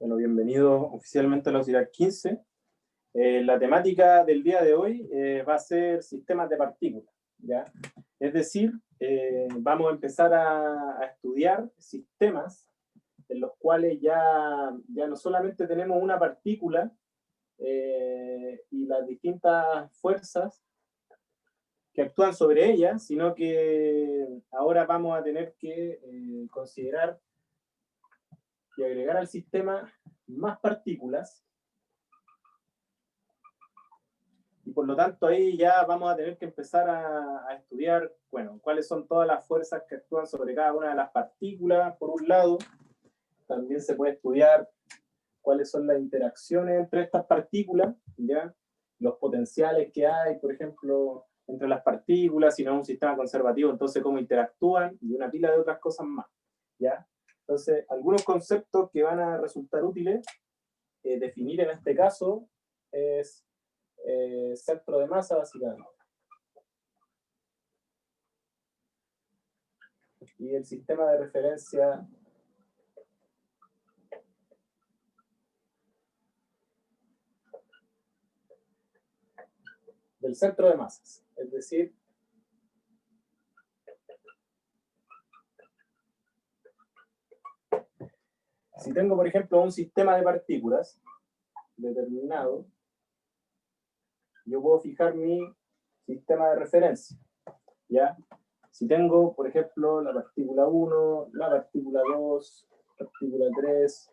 Bueno, bienvenido oficialmente a la UCILAR 15. La temática del día de hoy va a ser sistemas de partículas, ¿ya? Es decir, vamos a empezar a estudiar sistemas en los cuales ya no solamente tenemos una partícula y las distintas fuerzas que actúan sobre ella, sino que ahora vamos a tener que considerar y agregar al sistema más partículas, y por lo tanto ahí ya vamos a tener que empezar a estudiar, bueno, cuáles son todas las fuerzas que actúan sobre cada una de las partículas, por un lado. También se puede estudiar cuáles son las interacciones entre estas partículas, ¿ya? Los potenciales que hay, por ejemplo, entre las partículas, si no es un sistema conservativo, entonces cómo interactúan, y una pila de otras cosas más, ¿ya? Entonces, algunos conceptos que van a resultar útiles definir en este caso es centro de masa, básicamente. Y el sistema de referencia del centro de masas. Es decir, si tengo, por ejemplo, un sistema de partículas determinado, yo puedo fijar mi sistema de referencia, ¿ya? Si tengo, por ejemplo, la partícula 1, la partícula 2, partícula 3,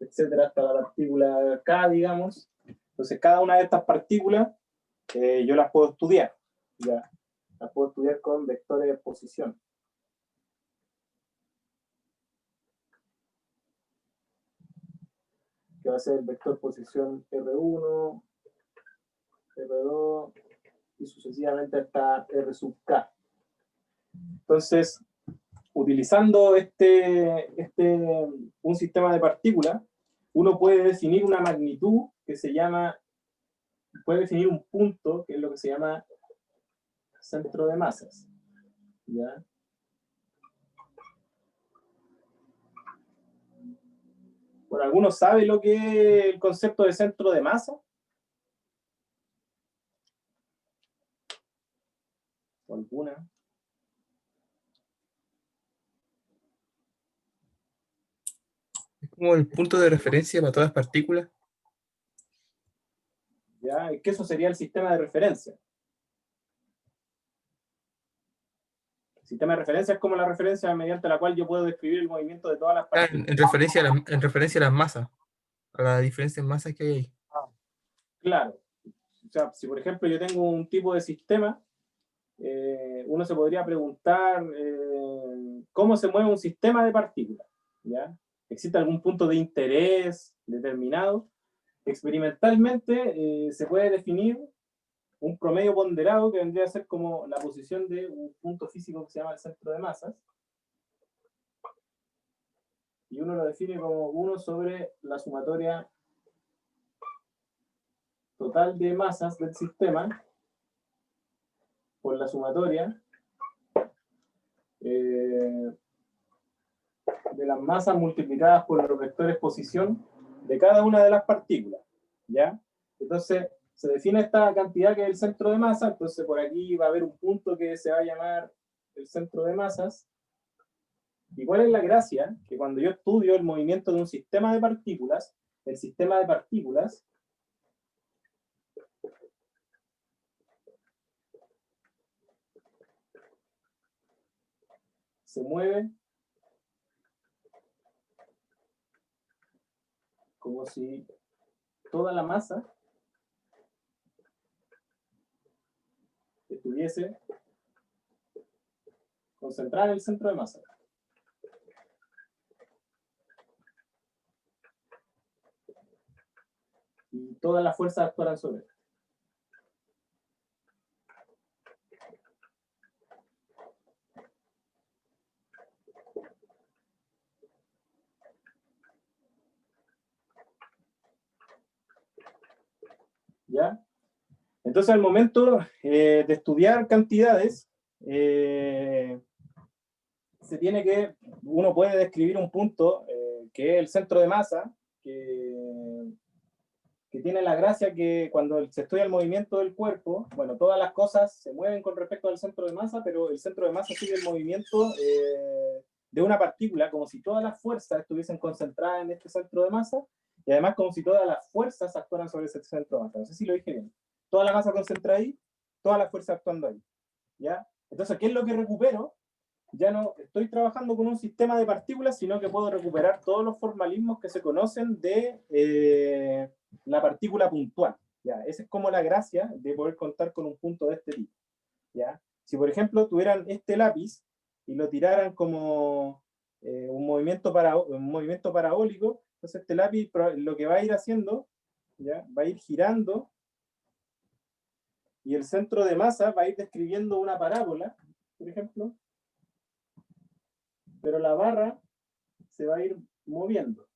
etcétera, hasta la partícula K, digamos. Entonces, cada una de estas partículas yo las puedo estudiar, ¿ya? Las puedo estudiar con vectores de posición. Que va a ser el vector posición R1, R2 y sucesivamente hasta R sub K. Entonces, utilizando un sistema de partículas, uno puede definir una magnitud que se llama, puede definir un punto, que es lo que se llama centro de masas, ¿ya? Bueno, ¿alguno sabe lo que es el concepto de centro de masa? ¿O alguna? Es como el punto de referencia para todas las partículas. ¿Ya? Es que eso sería el sistema de referencia. El sistema de referencia es como la referencia mediante la cual yo puedo describir el movimiento de todas las partículas. En referencia a las masas, a la diferencia en masas que hay ahí. Claro. O sea, si por ejemplo yo tengo un tipo de sistema, uno se podría preguntar cómo se mueve un sistema de partículas, ¿ya? ¿Existe algún punto de interés determinado? Experimentalmente se puede definir un promedio ponderado que vendría a ser como la posición de un punto físico que se llama el centro de masas, y uno lo define como 1 sobre la sumatoria total de masas del sistema por la sumatoria de las masas multiplicadas por los vectores posición de cada una de las partículas, ¿ya? Entonces, se define esta cantidad que es el centro de masa, entonces por aquí va a haber un punto que se va a llamar el centro de masas. ¿Y cuál es la gracia? Que cuando yo estudio el movimiento de un sistema de partículas, el sistema de partículas se mueve como si toda la masa estuviese concentrada en el centro de masa. Y todas las fuerzas actuarán sobre él. ¿Ya? Entonces, al momento de estudiar cantidades, uno puede describir un punto que es el centro de masa, que tiene la gracia que cuando se estudia el movimiento del cuerpo, bueno, todas las cosas se mueven con respecto al centro de masa, pero el centro de masa sigue el movimiento de una partícula, como si todas las fuerzas estuviesen concentradas en este centro de masa, y además como si todas las fuerzas actuaran sobre ese centro de masa. No sé si lo dije bien. Toda la masa concentrada ahí, todas las fuerzas actuando ahí. ¿Ya? Entonces, ¿qué es lo que recupero? Ya no estoy trabajando con un sistema de partículas, sino que puedo recuperar todos los formalismos que se conocen de la partícula puntual. ¿Ya? Esa es como la gracia de poder contar con un punto de este tipo. ¿Ya? Si, por ejemplo, tuvieran este lápiz y lo tiraran como un movimiento parabólico, entonces este lápiz lo que va a ir haciendo, ¿ya? Va a ir girando y el centro de masa va a ir describiendo una parábola, por ejemplo, pero la barra se va a ir moviendo.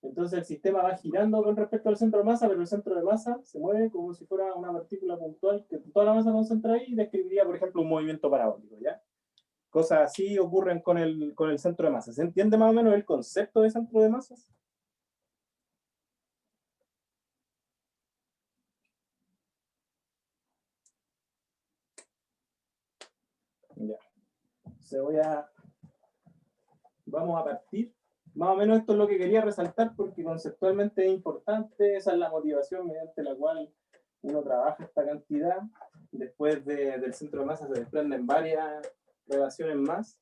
Entonces el sistema va girando con respecto al centro de masa, pero el centro de masa se mueve como si fuera una partícula puntual que toda la masa concentra ahí y describiría, por ejemplo, un movimiento parabólico, ¿ya? Cosas así ocurren con el centro de masa. ¿Se entiende más o menos el concepto de centro de masas? Ya. Vamos a partir. Más o menos esto es lo que quería resaltar porque conceptualmente es importante. Esa es la motivación mediante la cual uno trabaja esta cantidad. Después del centro de masa se desprenden varias relaciones más.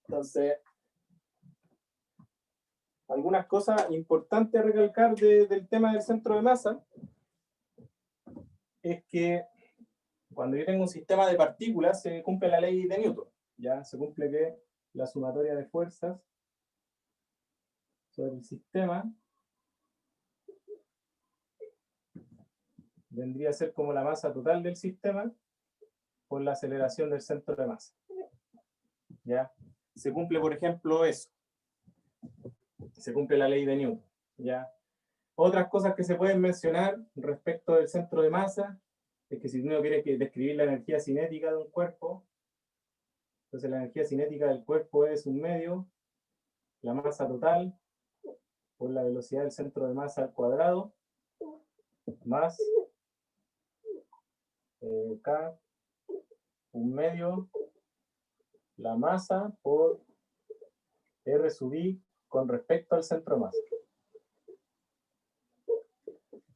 Entonces, algunas cosas importantes a recalcar del tema del centro de masa es que cuando yo tengo un sistema de partículas se cumple la ley de Newton. Ya se cumple que la sumatoria de fuerzas sobre el sistema vendría a ser como la masa total del sistema por la aceleración del centro de masa. ¿Ya? Se cumple, por ejemplo, eso. Se cumple la ley de Newton. ¿Ya? Otras cosas que se pueden mencionar respecto del centro de masa es que si uno quiere describir la energía cinética de un cuerpo, entonces la energía cinética del cuerpo es un medio, la masa total, por la velocidad del centro de masa al cuadrado, más K, un medio, la masa por R sub I con respecto al centro de masa.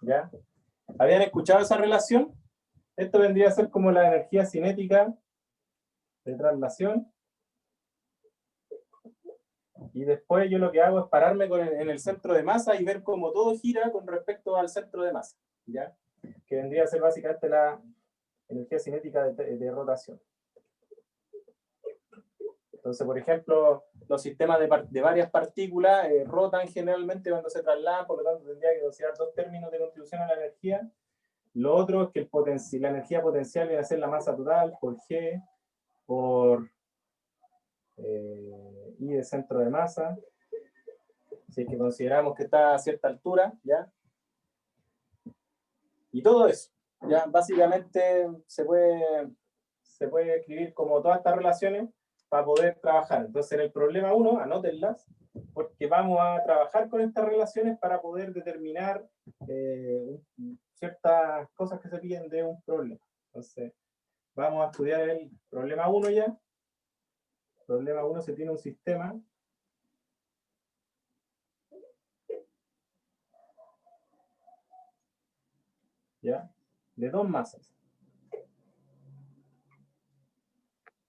¿Ya? ¿Habían escuchado esa relación? Esto vendría a ser como la energía cinética de traslación. Y después yo lo que hago es pararme en el centro de masa y ver cómo todo gira con respecto al centro de masa. ¿Ya? Que vendría a ser básicamente la energía cinética de rotación. Entonces, por ejemplo, los sistemas de varias partículas rotan generalmente cuando se trasladan, por lo tanto tendría que considerar dos términos de contribución a la energía. Lo otro es que la energía potencial viene a ser la masa total por G, por I de centro de masa, si es que consideramos que está a cierta altura, ¿ya? Y todo eso, ¿ya? Básicamente se puede escribir como todas estas relaciones para poder trabajar. Entonces, en el problema 1, anótenlas, porque vamos a trabajar con estas relaciones para poder determinar ciertas cosas que se piden de un problema. Entonces, vamos a estudiar el problema 1 ya. Problema 1 se tiene un sistema ¿ya? De dos masas.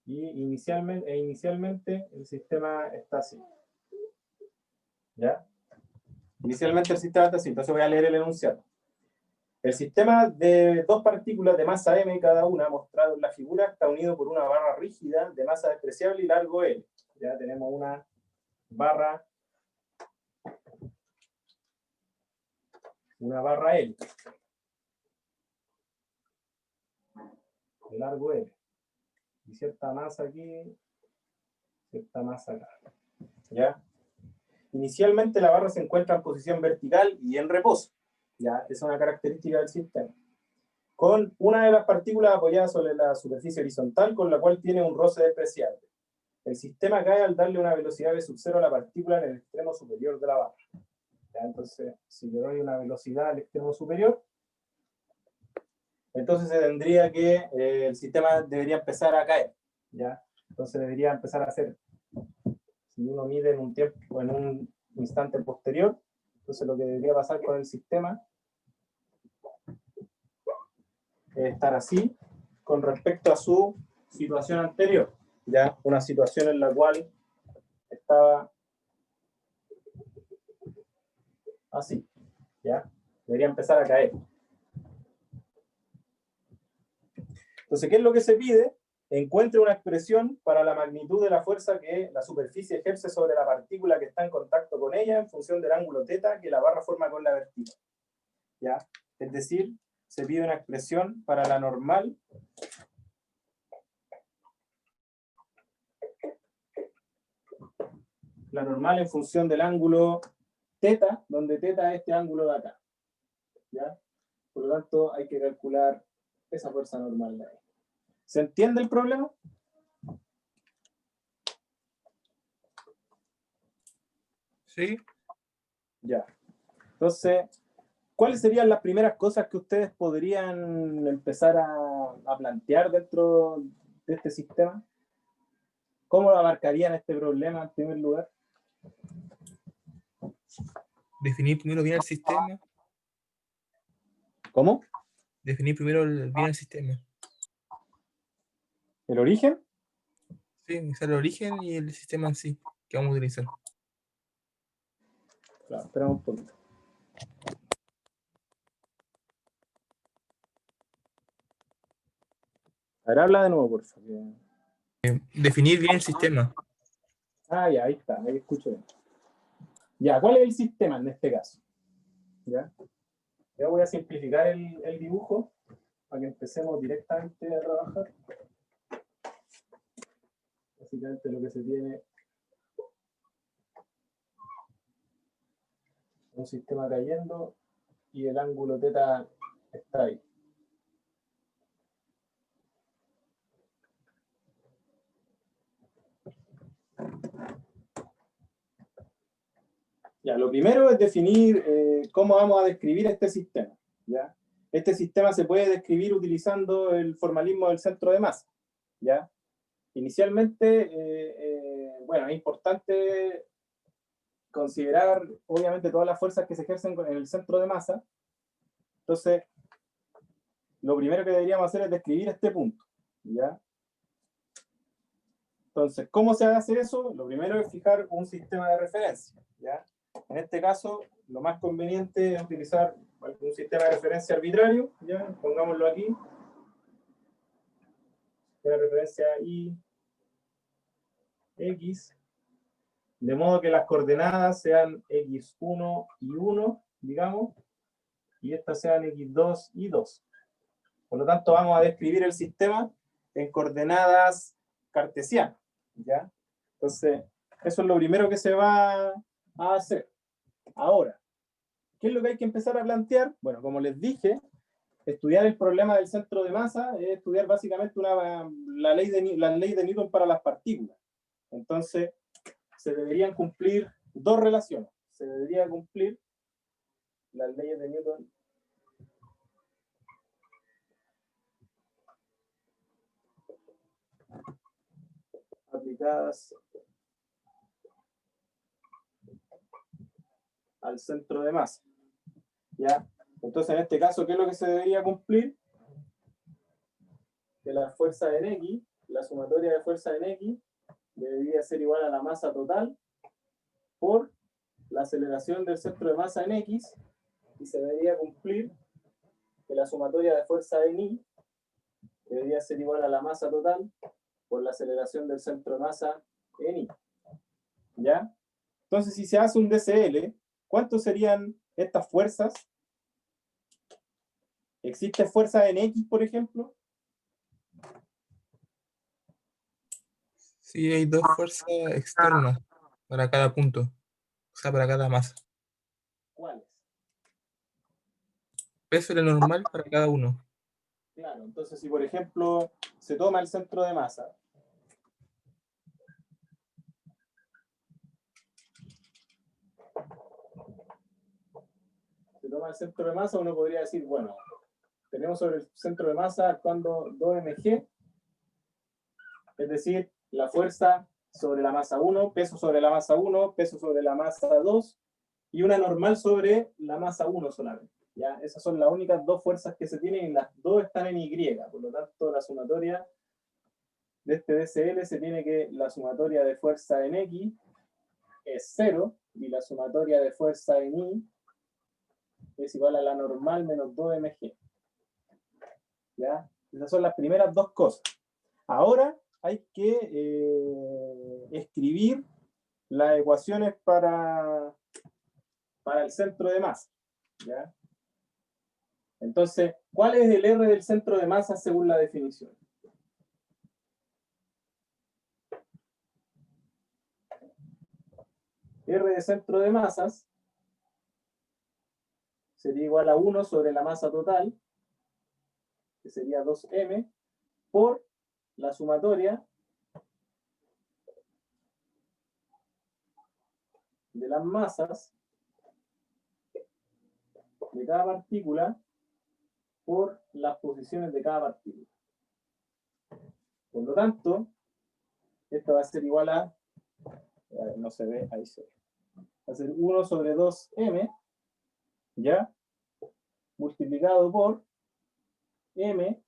Y inicialmente el sistema está así. ¿Ya? Inicialmente el sistema está así, entonces voy a leer el enunciado. El sistema de dos partículas de masa m cada una, mostrado en la figura, está unido por una barra rígida de masa despreciable y largo L. Ya tenemos una barra L. De largo L. Y cierta masa aquí, cierta masa acá. ¿Ya? Inicialmente la barra se encuentra en posición vertical y en reposo. ¿Ya? Es una característica del sistema. Con una de las partículas apoyada sobre la superficie horizontal, con la cual tiene un roce despreciable. El sistema cae al darle una velocidad v sub 0 a la partícula en el extremo superior de la barra. ¿Ya? Entonces, si le doy una velocidad al extremo superior, entonces se tendría que, el sistema debería empezar a caer. ¿Ya? Entonces debería empezar a hacer, si uno mide en un tiempo, en un instante posterior, entonces lo que debería pasar con el sistema es estar así con respecto a su situación anterior. ¿Ya? Una situación en la cual estaba así. ¿Ya? Debería empezar a caer. Entonces, ¿qué es lo que se pide? Encuentre una expresión para la magnitud de la fuerza que la superficie ejerce sobre la partícula que está en contacto con ella en función del ángulo θ que la barra forma con la vertical. ¿Ya? Es decir, se pide una expresión para la normal en función del ángulo θ, donde θ es este ángulo de acá. ¿Ya? Por lo tanto, hay que calcular esa fuerza normal de ahí. ¿Se entiende el problema? Sí. Ya. Entonces, ¿cuáles serían las primeras cosas que ustedes podrían empezar a plantear dentro de este sistema? ¿Cómo abarcarían este problema en primer lugar? Definir primero bien el sistema. ¿Cómo? Definir primero bien el sistema. ¿El origen? Sí, es el origen y el sistema en sí que vamos a utilizar. Claro, esperamos un poquito. A ver, habla de nuevo, por favor. Definir bien el sistema. Ah, ya, ahí está, ahí escucho bien. Ya, ¿cuál es el sistema en este caso? ¿Ya? Yo voy a simplificar el dibujo para que empecemos directamente a trabajar. Básicamente lo que se tiene un sistema cayendo y el ángulo θ está ahí. Ya, lo primero es definir cómo vamos a describir este sistema. ¿Ya? Este sistema se puede describir utilizando el formalismo del centro de masa. ¿Ya? Inicialmente, bueno, es importante considerar, obviamente, todas las fuerzas que se ejercen en el centro de masa. Entonces, lo primero que deberíamos hacer es describir este punto. ¿Ya? Entonces, ¿cómo se hace eso? Lo primero es fijar un sistema de referencia. ¿Ya? En este caso, lo más conveniente es utilizar un sistema de referencia arbitrario. ¿Ya? Pongámoslo aquí. De referencia I, X. De modo que las coordenadas sean X1 y 1, digamos, y estas sean X2 y 2. Por lo tanto, vamos a describir el sistema en coordenadas cartesianas. ¿Ya? Entonces, eso es lo primero que se va a hacer. Ahora, ¿qué es lo que hay que empezar a plantear? Bueno, como les dije, estudiar el problema del centro de masa es estudiar básicamente la ley de Newton para las partículas. Entonces, se deberían cumplir dos relaciones. Se debería cumplir las leyes de Newton aplicadas al centro de masa. ¿Ya? Entonces, en este caso, ¿qué es lo que se debería cumplir? Que la fuerza en X, la sumatoria de fuerza en X, debería ser igual a la masa total por la aceleración del centro de masa en X, y se debería cumplir que la sumatoria de fuerza en Y debería ser igual a la masa total por la aceleración del centro de masa en Y. ¿Ya? Entonces, si se hace un DCL, ¿cuántos serían estas fuerzas? ¿Existe fuerza en X, por ejemplo? Sí, hay dos fuerzas externas para cada punto, o sea, para cada masa. ¿Cuáles? Peso y la normal para cada uno. Claro, entonces si por ejemplo se toma el centro de masa toma el centro de masa, uno podría decir, bueno, tenemos sobre el centro de masa actuando 2mg, es decir, la fuerza sobre la masa 1, peso sobre la masa 1, peso sobre la masa 2, y una normal sobre la masa 1 solamente. ¿Ya? Esas son las únicas dos fuerzas que se tienen y las dos están en Y. Por lo tanto, la sumatoria de este DCL se tiene que la sumatoria de fuerza en X es 0 y la sumatoria de fuerza en Y es igual a la normal menos 2mg. ¿Ya? Esas son las primeras dos cosas. Ahora hay que escribir las ecuaciones para el centro de masa. ¿Ya? Entonces, ¿cuál es el R del centro de masa según la definición? R de centro de masas sería igual a 1 sobre la masa total, que sería 2m, por la sumatoria de las masas de cada partícula por las posiciones de cada partícula. Por lo tanto, esto va a ser igual a, no se ve, ahí se ve, va a ser 1 sobre 2m, ¿ya? Multiplicado por m,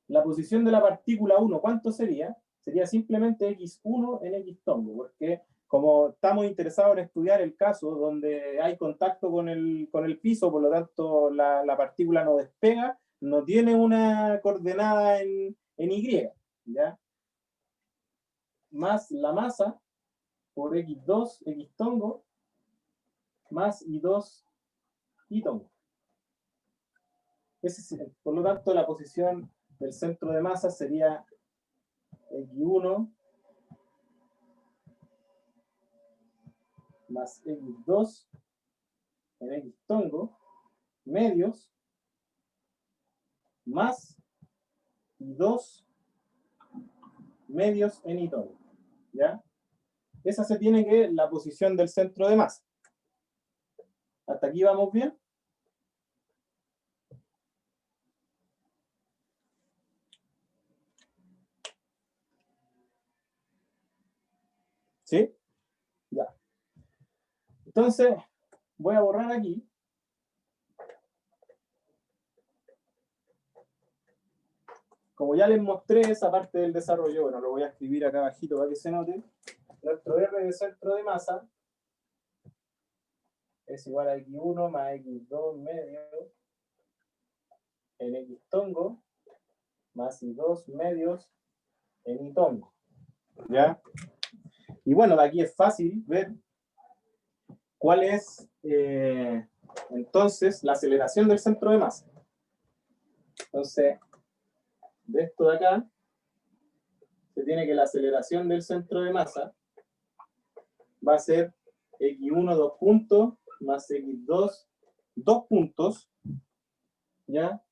la posición de la partícula 1, ¿cuánto sería? Sería simplemente x1 en x tombo, porque como estamos interesados en estudiar el caso donde hay contacto con el piso, por lo tanto la partícula no despega, no tiene una coordenada en Y, ¿ya? Más la masa por x2, x tongo, más y2, y tongo. Por lo tanto, la posición del centro de masa sería x1 más x2 en x tongo, medios, más y2 medios en y tongo. ¿Ya? Esa se tiene que la posición del centro de masa. ¿Hasta aquí vamos bien? ¿Sí? Ya. Entonces, voy a borrar aquí. Como ya les mostré esa parte del desarrollo, bueno, lo voy a escribir acá abajito para que se note. Nuestro R de centro de masa es igual a x1 más x2 medio en x tongo más y2 medios en y tongo. ¿Ya? Y bueno, de aquí es fácil ver cuál es entonces la aceleración del centro de masa. Entonces, de esto de acá, se tiene que la aceleración del centro de masa va a ser x1 2 puntos más x2 2 puntos, ¿ya?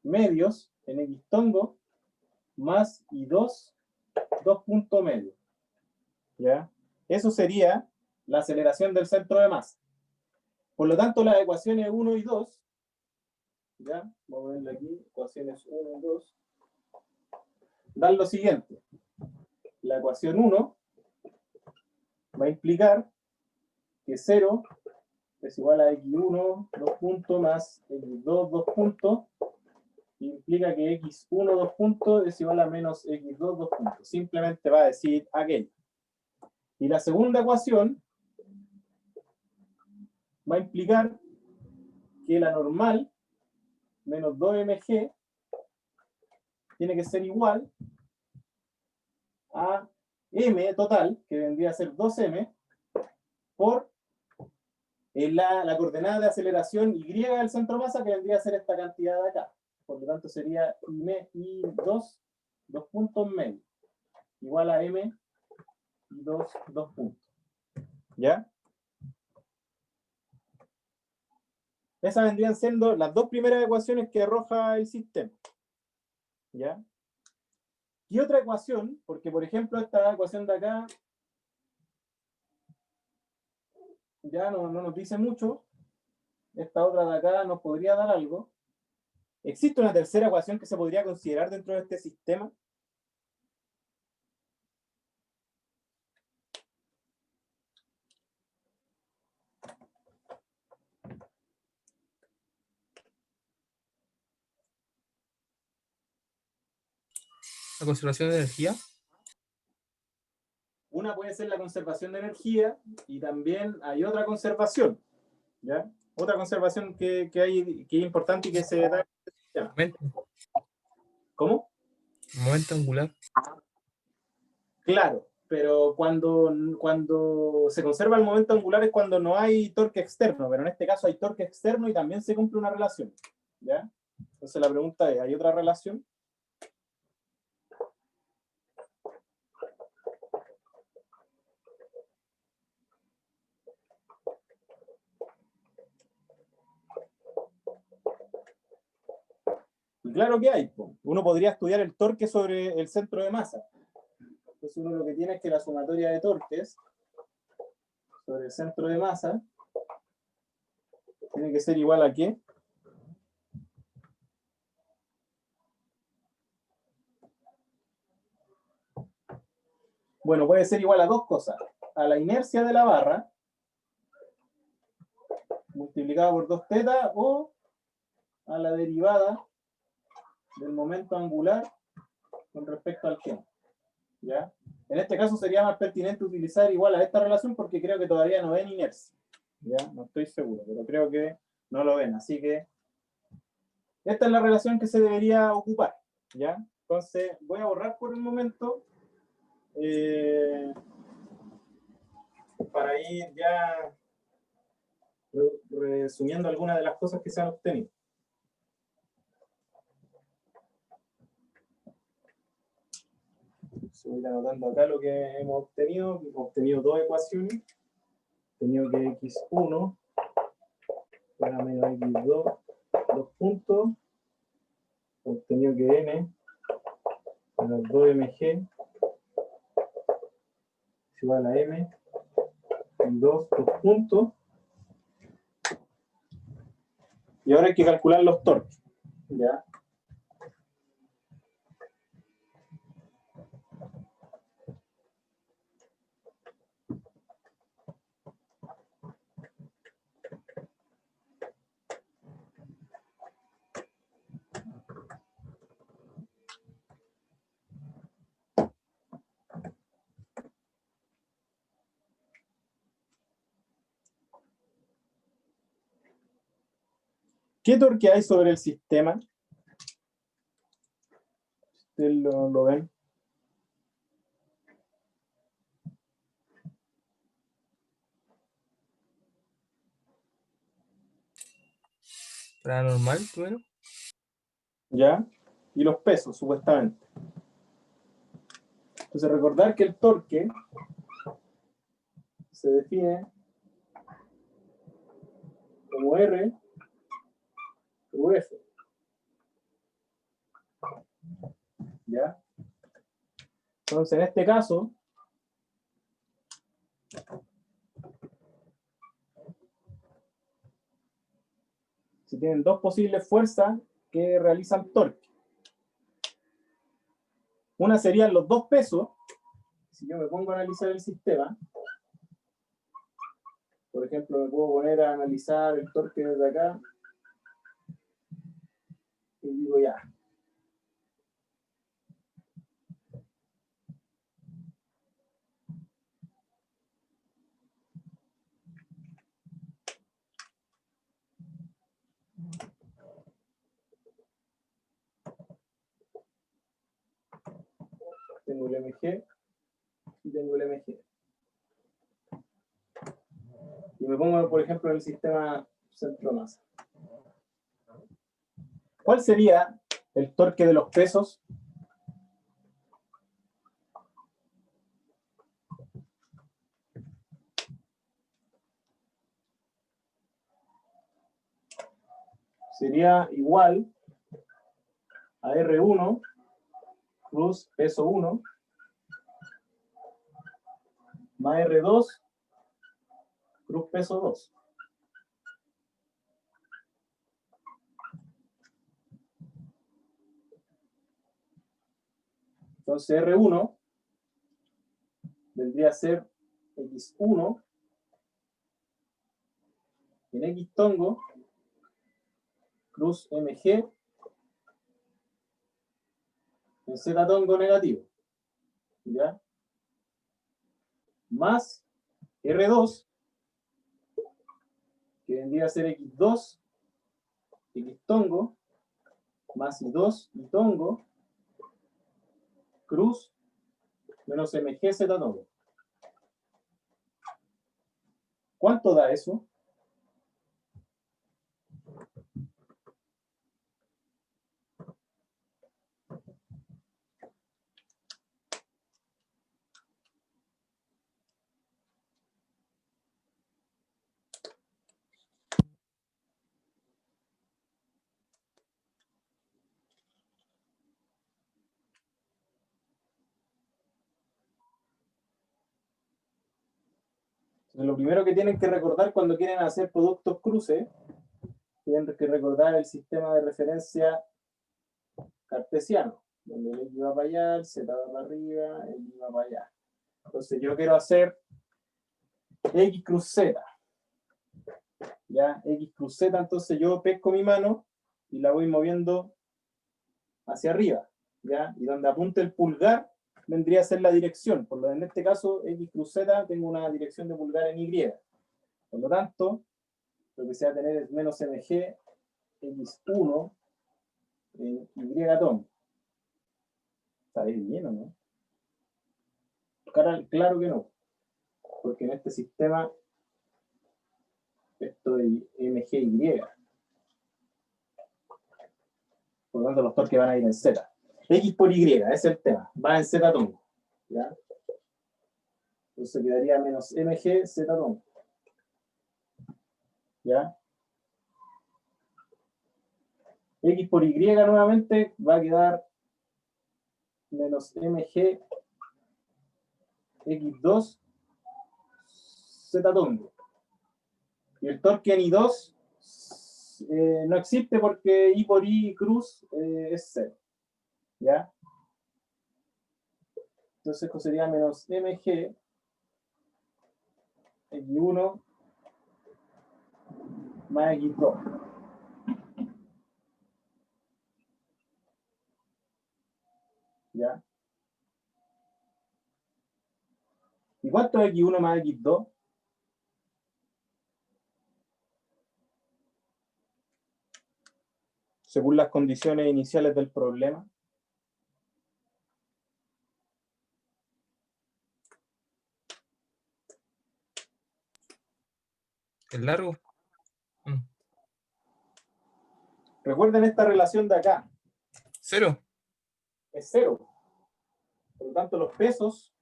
Medios en x tongo más y2 2 puntos medios, ¿ya? Eso sería la aceleración del centro de masa. Por lo tanto, las ecuaciones 1 y 2, ¿ya? Vamos a verla aquí, ecuaciones 1 y 2, dan lo siguiente. La ecuación 1 va a implicar que 0 es igual a x1, 2 puntos, más x2, 2 puntos, implica que x1, 2 puntos es igual a menos x2, 2 puntos. Simplemente va a decir aquello. Y la segunda ecuación va a implicar que la normal menos 2mg tiene que ser igual a m total, que vendría a ser 2m, por la coordenada de aceleración y del centro masa, que vendría a ser esta cantidad de acá. Por lo tanto, sería I2, 2 puntos medio, igual a m y 2 puntos. ¿Ya? Esas vendrían siendo las dos primeras ecuaciones que arroja el sistema. ¿Ya? Y otra ecuación, porque por ejemplo esta ecuación de acá ya no nos dice mucho, esta otra de acá nos podría dar algo. ¿Existe una tercera ecuación que se podría considerar dentro de este sistema? La conservación de energía. Una puede ser la conservación de energía y también hay otra conservación, ¿ya? Otra conservación que es importante y que se da. Momento, ¿Cómo? momento angular. Claro, pero cuando se conserva el momento angular es cuando no hay torque externo, pero en este caso hay torque externo y también se cumple una relación, ¿ya? Entonces la pregunta es, ¿hay otra relación? Y claro que hay. Uno podría estudiar el torque sobre el centro de masa. Entonces uno lo que tiene es que la sumatoria de torques sobre el centro de masa tiene que ser igual a ¿qué? Bueno, puede ser igual a dos cosas. A la inercia de la barra, multiplicada por 2 teta, o a la derivada del momento angular con respecto al tiempo. ¿Ya? En este caso sería más pertinente utilizar igual a esta relación porque creo que todavía no ven inercia. ¿Ya? No estoy seguro, pero creo que no lo ven. Así que esta es la relación que se debería ocupar. ¿Ya? Entonces voy a borrar por el momento para ir ya resumiendo algunas de las cosas que se han obtenido. Voy anotando acá lo que hemos obtenido. Hemos obtenido dos ecuaciones. Hemos obtenido que x1 era menos x2, dos puntos. Hemos obtenido que n menos 2mg es igual a m y dos puntos. Y ahora hay que calcular los torques. ¿Ya? ¿Qué torque hay sobre el sistema? ¿Ustedes lo ven? Para normal, primero. ¿Ya? Y los pesos, supuestamente. Entonces, recordar que el torque se define como R por F. ¿Ya? Entonces, en este caso, se tienen dos posibles fuerzas que realizan torque. Una serían los dos pesos. Si yo me pongo a analizar el sistema, por ejemplo, me puedo poner a analizar el torque desde acá y digo ya. Tengo el MG y tengo el MG. Y me pongo, por ejemplo, en el sistema centro-masa. ¿Cuál sería el torque de los pesos? Sería igual a R1 plus peso 1 más R2 cruz peso 2. Entonces R1 vendría a ser X1 en X tongo cruz MG en Z tongo negativo, ¿ya? Más R2, que vendría a ser X2, X tongo, más I2 y tongo, cruz, menos MG Z tongo. ¿Cuánto da eso? Lo primero que tienen que recordar cuando quieren hacer productos cruces, tienen que recordar el sistema de referencia cartesiano, donde el X va para allá, el Z va para arriba, el Y va para allá. Entonces yo quiero hacer X cruz Z. ¿Ya? X cruz Z, entonces yo pesco mi mano y la voy moviendo hacia arriba, ¿ya? Y donde apunte el pulgar vendría a ser la dirección. Por lo en este caso, X cruz Z, tengo una dirección de pulgar en Y. Por lo tanto, lo que se va a tener es menos MG X1 en Y tongo. ¿Está bien o no? Claro que no. Porque en este sistema esto es MGY. Por lo tanto, los torques van a ir en Z. X por Y, ese es el tema. Va en Z tongo. ¿Ya? Entonces quedaría menos MG Z tongo. ¿Ya? X por Y nuevamente va a quedar menos MG X2 Z tongo. Y el torque en I2 no existe porque I por I cruz es 0. ¿Ya? Entonces esto sería menos MG X1 más X2. ¿Ya? ¿Y cuánto es X1 más X2? Según las condiciones iniciales del problema. ¿El largo? Recuerden esta relación de acá. ¿Cero? Es 0. Por lo tanto, los pesos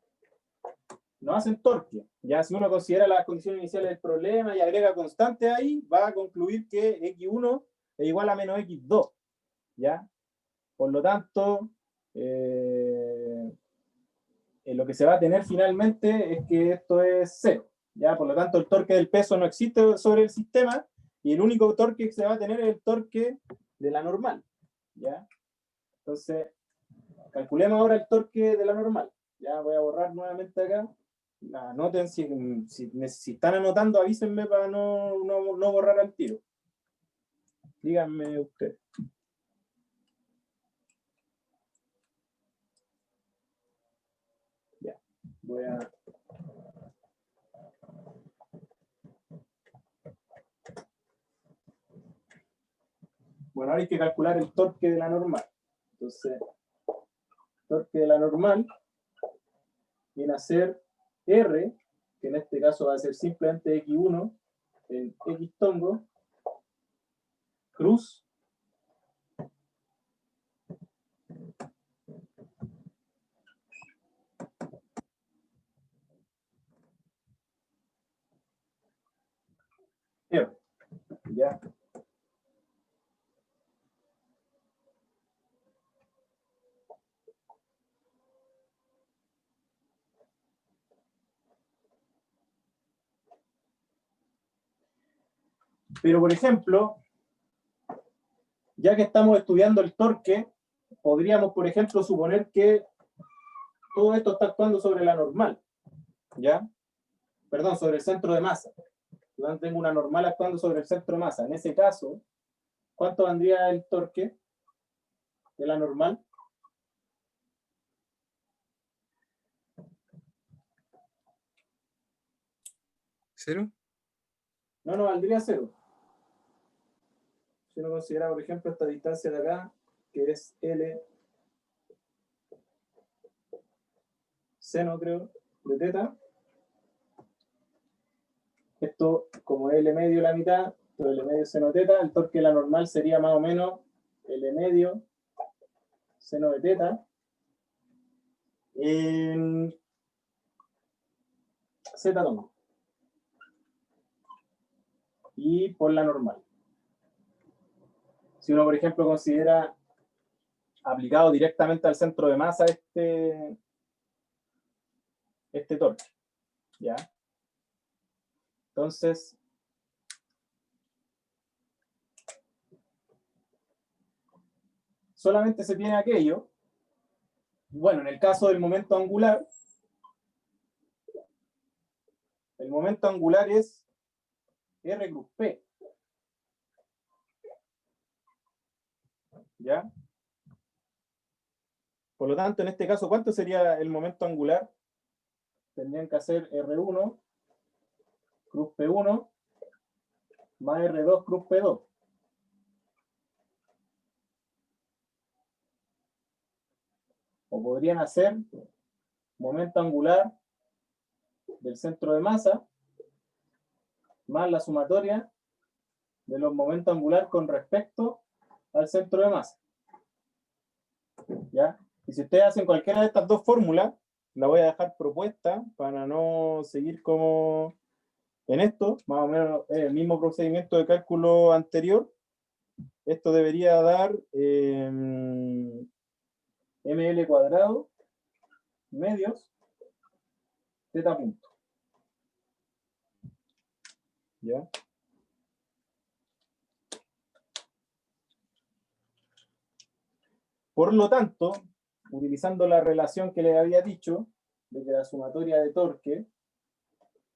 no hacen torque. Ya si uno considera las condiciones iniciales del problema y agrega constante ahí, va a concluir que X1 es igual a menos X2. ¿Ya? Por lo tanto, lo que se va a tener finalmente es que esto es 0. ¿Ya? Por lo tanto, el torque del peso no existe sobre el sistema y el único torque que se va a tener es el torque de la normal. ¿Ya? Entonces, calculemos ahora el torque de la normal. Ya voy a borrar nuevamente acá. Anoten, si están anotando, avísenme para no borrar al tiro. Díganme ustedes. Ya, voy a... Bueno, ahora hay que calcular el torque de la normal. Entonces, el torque de la normal viene a ser R, que en este caso va a ser simplemente X1 en X tongo, cruz, R. ¿Ya? Pero, por ejemplo, ya que estamos estudiando el torque, podríamos, por ejemplo, suponer que todo esto está actuando sobre la normal, ¿ya? Perdón, sobre el centro de masa. Yo tengo una normal actuando sobre el centro de masa. En ese caso, ¿cuánto vendría el torque de la normal? ¿Cero? No, no valdría cero. Si uno considera, por ejemplo, esta distancia de acá, que es L seno, creo, de teta. Esto, como es L medio la mitad, esto L medio seno teta, el torque de la normal sería más o menos L medio seno de teta en Z toma. Y por la normal. Si uno, por ejemplo, considera aplicado directamente al centro de masa este torque, ¿ya? Entonces, solamente se tiene aquello. Bueno, en el caso del momento angular, el momento angular es R cruz P, ¿ya? Por lo tanto, en este caso, ¿cuánto sería el momento angular? Tendrían que hacer R1 cruz P1 más R2 cruz P2. O podrían hacer momento angular del centro de masa más la sumatoria de los momentos angulares con respecto al centro de masa. ¿Ya? Y si ustedes hacen cualquiera de estas dos fórmulas, la voy a dejar propuesta para no seguir como en esto, más o menos el mismo procedimiento de cálculo anterior. Esto debería dar ml cuadrado medios teta punto. ¿Ya? Por lo tanto, utilizando la relación que les había dicho, de que la sumatoria de torque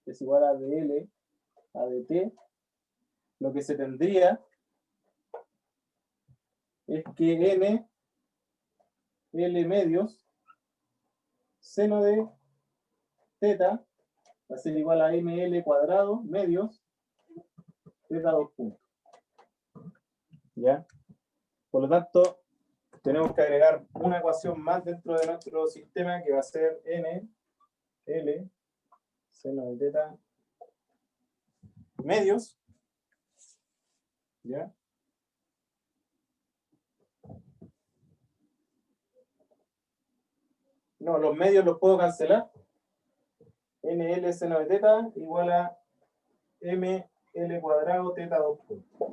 es igual a dL a dt, lo que se tendría es que m L medios seno de teta va a ser igual a ml cuadrado medios teta 2 puntos. ¿Ya? Por lo tanto, tenemos que agregar una ecuación más dentro de nuestro sistema que va a ser n L seno de teta medios. ¿Ya? No, los medios los puedo cancelar. NL seno de teta igual a ML cuadrado teta 2 puntos.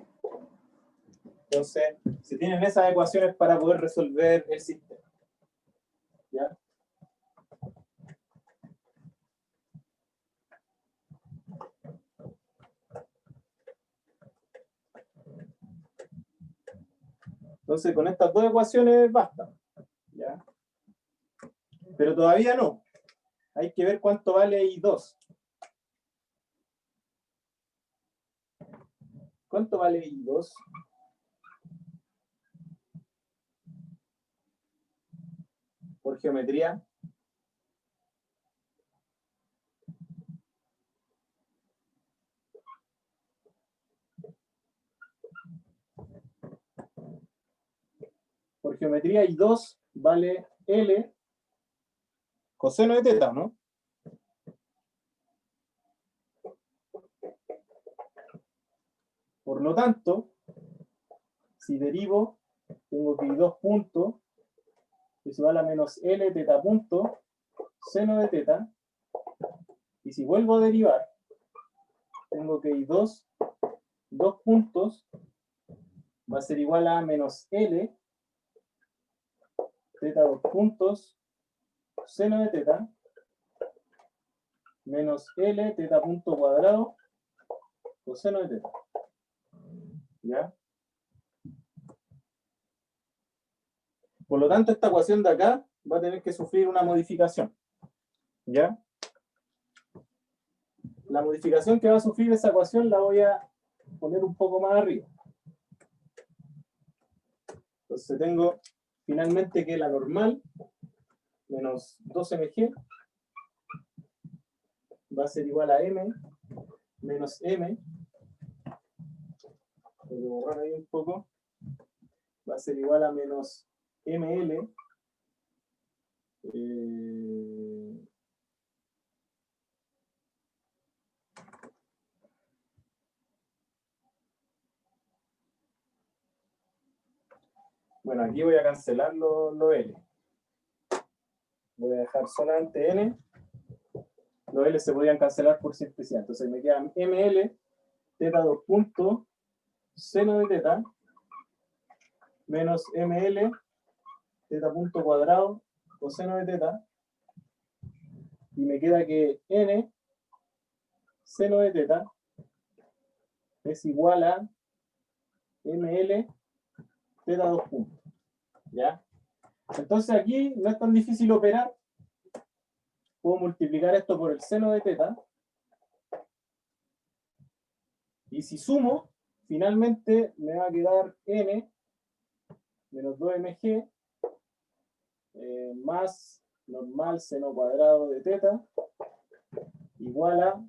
Entonces, se tienen esas ecuaciones para poder resolver el sistema. ¿Ya? Entonces, con estas dos ecuaciones basta. ¿Ya? Pero todavía no. Hay que ver cuánto vale I2. ¿Cuánto vale I2? Por geometría. Por geometría I2 vale L coseno de teta, ¿no? Por lo tanto, si derivo, tengo que I2 punto es igual a menos L teta punto seno de teta. Y si vuelvo a derivar, tengo que I2, 2 puntos, va a ser igual a menos L teta 2 puntos seno de teta menos L teta punto cuadrado coseno de teta. ¿Ya? Por lo tanto, esta ecuación de acá va a tener que sufrir una modificación. ¿Ya? La modificación que va a sufrir esa ecuación la voy a poner un poco más arriba. Entonces tengo finalmente que la normal menos 2mg va a ser igual a m menos m. Voy a borrar ahí un poco. Va a ser igual a menos ml. Bueno, aquí voy a cancelar lo L. Voy a dejar solamente N. Los L se podrían cancelar por simplicidad. Entonces me queda ml, teta 2 puntos, seno de teta, menos ml, teta punto cuadrado, coseno de teta. Y me queda que n, seno de teta, es igual a ml, teta 2 puntos. ¿Ya? Entonces aquí no es tan difícil operar. Puedo multiplicar esto por el seno de teta. Y si sumo, finalmente me va a quedar n menos 2mg más normal seno cuadrado de teta igual a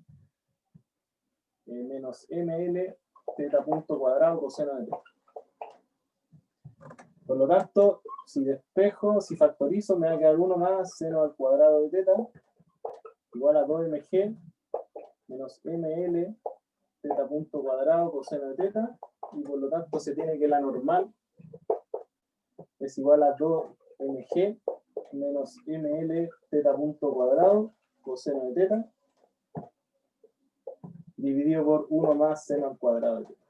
menos ml teta punto cuadrado coseno de teta. Por lo tanto, si despejo, si factorizo, me va a quedar 1 más seno al cuadrado de teta igual a 2mg menos ml teta punto cuadrado coseno de teta, y por lo tanto se tiene que la normal es igual a 2mg menos ml teta punto cuadrado coseno de teta dividido por 1 más seno al cuadrado de teta.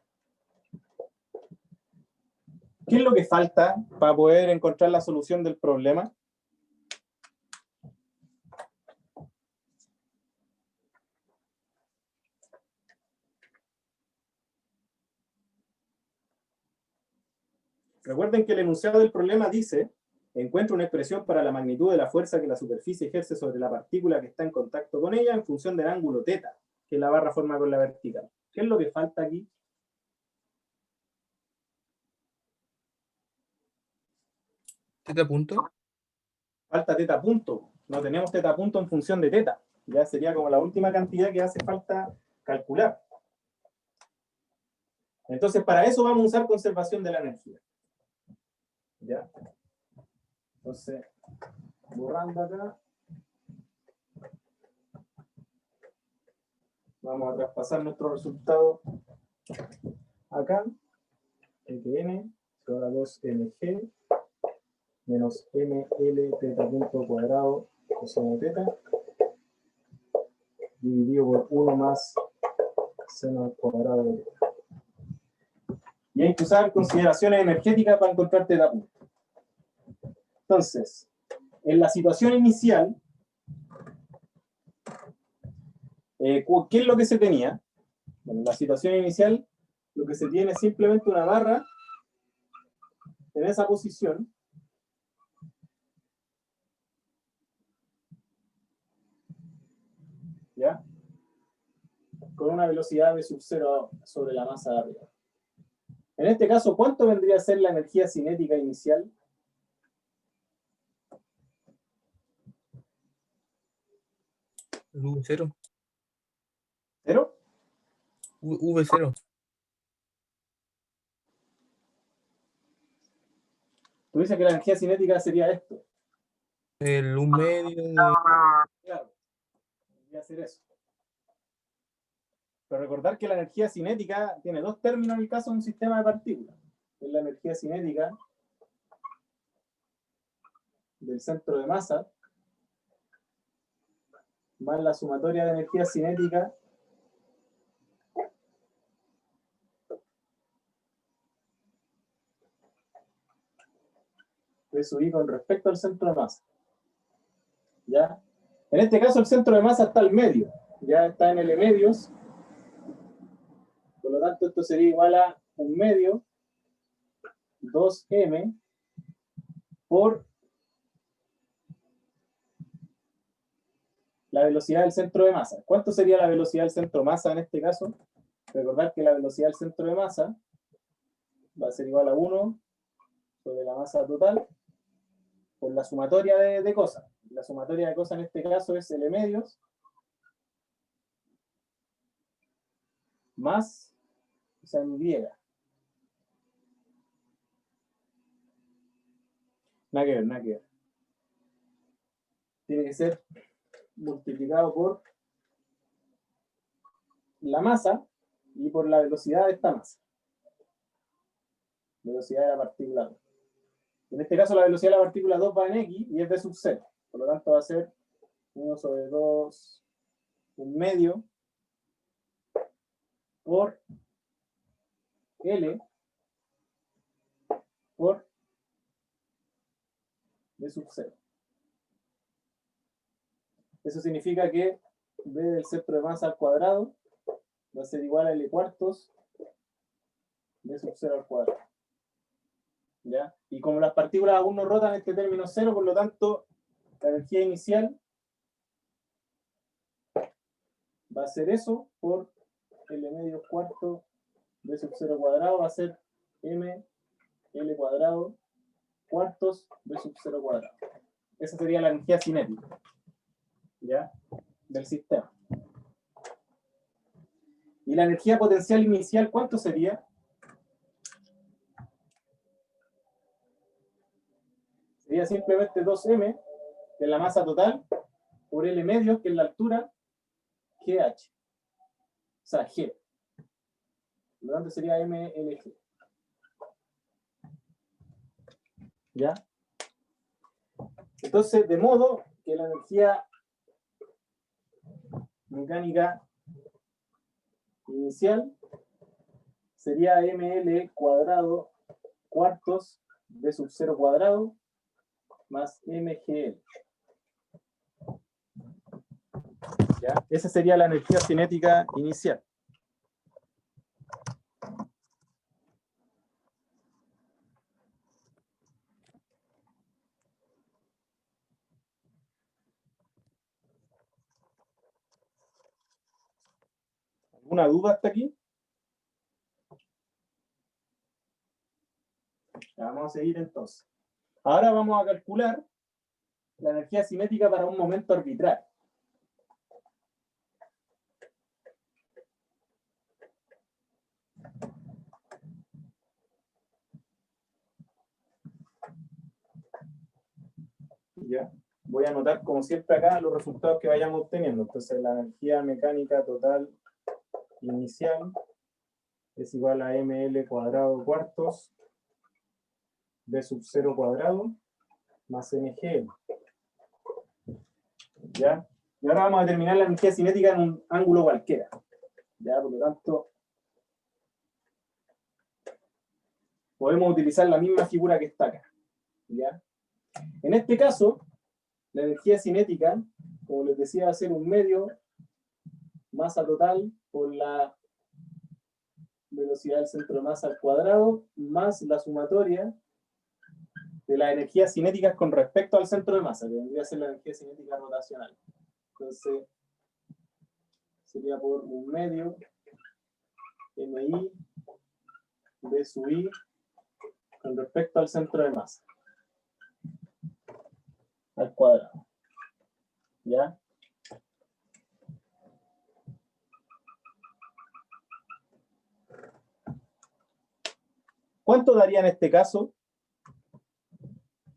¿Qué es lo que falta para poder encontrar la solución del problema? Recuerden que el enunciado del problema dice: encuentra una expresión para la magnitud de la fuerza que la superficie ejerce sobre la partícula que está en contacto con ella en función del ángulo θ que la barra forma con la vertical. ¿Qué es lo que falta aquí? ¿Teta punto? Falta θ punto. No tenemos θ punto en función de θ. Ya sería como la última cantidad que hace falta calcular. Entonces, para eso vamos a usar conservación de la energía. ¿Ya? Entonces, borrando acá. Vamos a traspasar nuestro resultado acá. n sobre 2mg menos ml teta punto cuadrado coseno de teta dividido por 1 más seno al cuadrado de teta. Y hay que usar consideraciones energéticas para encontrar θ punto. Entonces, en la situación inicial, ¿qué es lo que se tenía? Bueno, en la situación inicial, lo que se tiene es simplemente una barra en esa posición. ¿Ya? Con una velocidad v sub 0 sobre la masa de arriba. En este caso, ¿cuánto vendría a ser la energía cinética inicial? V0. ¿Cero? V0. Tú dices que la energía cinética sería esto. El 1 medio de... Claro, debería ser eso. Pero recordar que la energía cinética tiene dos términos en el caso de un sistema de partículas. Es la energía cinética del centro de masa más la sumatoria de energía cinética de su I con respecto al centro de masa. ¿Ya? En este caso el centro de masa está al medio, ya está en L medios, por lo tanto esto sería igual a 1 medio 2m por la velocidad del centro de masa. ¿Cuánto sería la velocidad del centro de masa en este caso? Recordar que la velocidad del centro de masa va a ser igual a 1 sobre la masa total por la sumatoria de cosas. La sumatoria de cosas en este caso es L medios más, o sea, en Y. Nada que ver, nada que ver. Tiene que ser multiplicado por la masa y por la velocidad de esta masa. Velocidad de la partícula 2. En este caso la velocidad de la partícula 2 va en X y es V sub 0. Por lo tanto va a ser 1 sobre 2, un medio, por L por V sub 0. Eso significa que V del centro de masa al cuadrado va a ser igual a L cuartos V sub 0 al cuadrado. ¿Ya? Y como las partículas aún no rotan este término 0, por lo tanto, la energía inicial va a ser eso por L medio cuarto V sub 0 cuadrado, va a ser M L cuadrado cuartos V sub 0 cuadrado. Esa sería la energía cinética, ¿ya? Del sistema. ¿Y la energía potencial inicial cuánto sería? Sería simplemente 2m, que es la masa total, por L medios, que es la altura, GH. O sea, G. Por lo tanto sería MLG. ¿Ya? Entonces, de modo que la energía mecánica inicial sería ML cuadrado cuartos V sub 0 cuadrado más MGL. ¿Ya? Esa sería la energía cinética inicial. ¿Alguna duda hasta aquí? Ya, vamos a seguir entonces. Ahora vamos a calcular la energía cinética para un momento arbitrario. Ya. Voy a anotar como siempre acá los resultados que vayamos obteniendo. Entonces la energía mecánica total inicial es igual a ml cuadrado cuartos v sub 0 cuadrado más mgl. ¿Ya? Y ahora vamos a determinar la energía cinética en un ángulo cualquiera. ¿Ya? Por lo tanto, podemos utilizar la misma figura que está acá. ¿Ya? En este caso, la energía cinética, como les decía, va a ser un medio masa total por la velocidad del centro de masa al cuadrado más la sumatoria de las energías cinéticas con respecto al centro de masa, que vendría a ser la energía cinética rotacional. Entonces, sería por un medio MI V sub I con respecto al centro de masa al cuadrado. ¿Ya? ¿Cuánto daría en este caso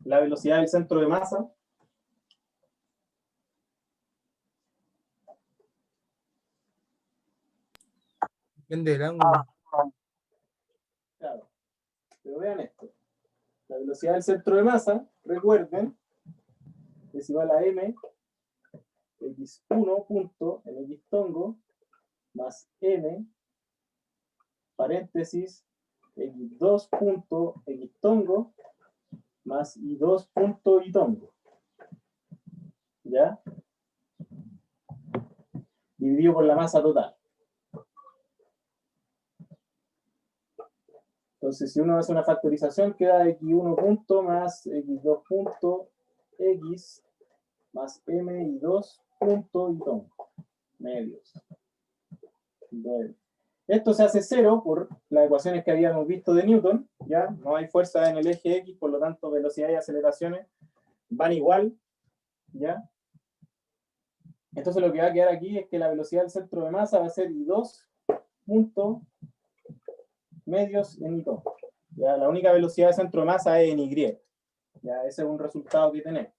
la velocidad del centro de masa? Depende del ángulo. Claro. Pero vean esto. La velocidad del centro de masa, recuerden, es igual a m x1 punto en x tongo más m paréntesis x2 punto x tongo más y2 punto y tongo. ¿Ya? Dividido por la masa total. Entonces, si uno hace una factorización, queda x1 punto más x2 punto x más m y 2 punto y tom, medios. Bueno. Esto se hace cero por las ecuaciones que habíamos visto de Newton, ¿ya? No hay fuerza en el eje X, por lo tanto velocidad y aceleraciones van igual, ¿ya? Entonces lo que va a quedar aquí es que la velocidad del centro de masa va a ser I2 punto medios en I2. ¿Ya? La única velocidad de centro de masa es en Y. ¿Ya? Ese es un resultado que tenemos.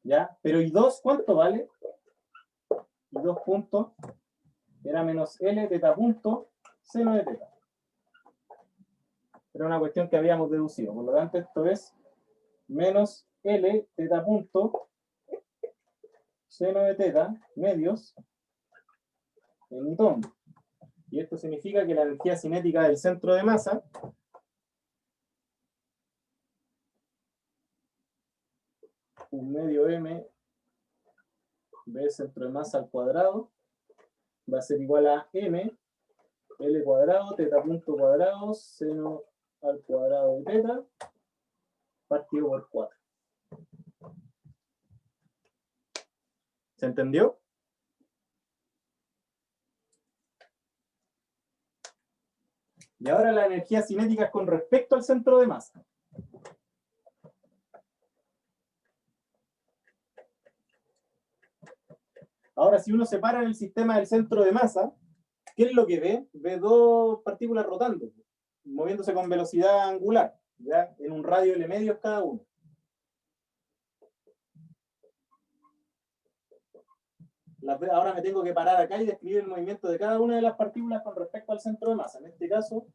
¿Ya? Pero I2, ¿cuánto vale? I2 punto era menos L teta punto seno de teta. Era una cuestión que habíamos deducido. Por lo tanto, esto es menos L teta punto seno de teta medios en I-tom. Y esto significa que la energía cinética del centro de masa un medio m b centro de masa al cuadrado va a ser igual a m L cuadrado teta punto cuadrado seno al cuadrado de teta partido por 4. ¿Se entendió? Y ahora la energía cinética es con respecto al centro de masa. Ahora, si uno separa el sistema del centro de masa, ¿qué es lo que ve? Ve dos partículas rotando, moviéndose con velocidad angular, ¿ya? En un radio L medios cada uno. Ahora me tengo que parar acá y describir el movimiento de cada una de las partículas con respecto al centro de masa. En este caso,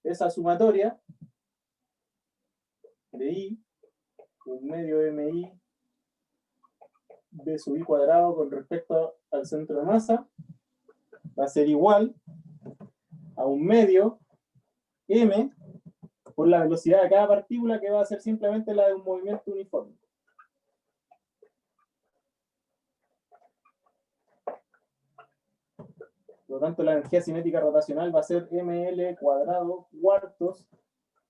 esa sumatoria de I, un medio MI b sub I cuadrado con respecto al centro de masa, va a ser igual a un medio M por la velocidad de cada partícula, que va a ser simplemente la de un movimiento uniforme. Por lo tanto, la energía cinética rotacional va a ser ml cuadrado cuartos